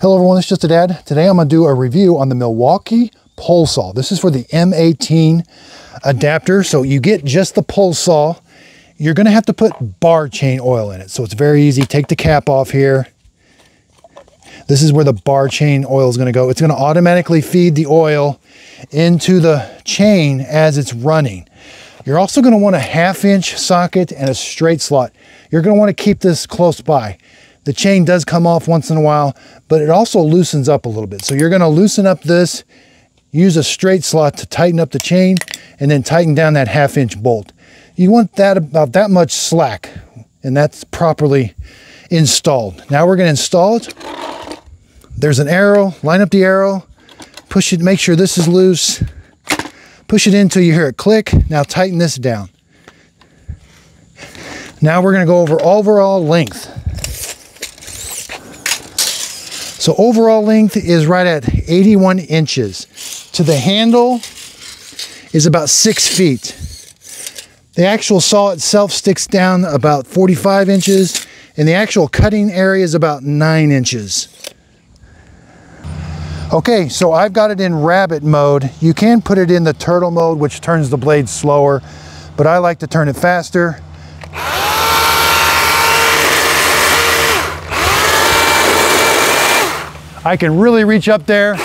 Hello everyone, it's just a dad. Today I'm going to do a review on the Milwaukee pole saw. This is for the M18 adapter. So you get just the pole saw. You're going to have to put bar chain oil in it. So it's very easy. Take the cap off here. This is where the bar chain oil is going to go. It's going to automatically feed the oil into the chain as it's running. You're also going to want a 1/2 inch socket and a straight slot. You're going to want to keep this close by. The chain does come off once in a while, but it also loosens up a little bit. So you're going to loosen up this, use a straight slot to tighten up the chain, and then tighten down that 1/2 inch bolt. You want that about that much slack, and that's properly installed. Now we're going to install it. There's an arrow, line up the arrow, push it, make sure this is loose. Push it in until you hear it click. Now tighten this down. Now we're going to go over overall length. So overall length is right at 81 inches. To the handle is about 6 feet. The actual saw itself sticks down about 45 inches, and the actual cutting area is about 9 inches. Okay, so I've got it in rabbit mode. You can put it in the turtle mode, which turns the blade slower, but I like to turn it faster. I can really reach up there.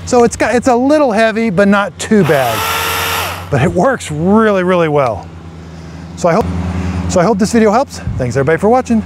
So it's a little heavy, but not too bad. But it works really, really well. So I hope this video helps. Thanks everybody for watching.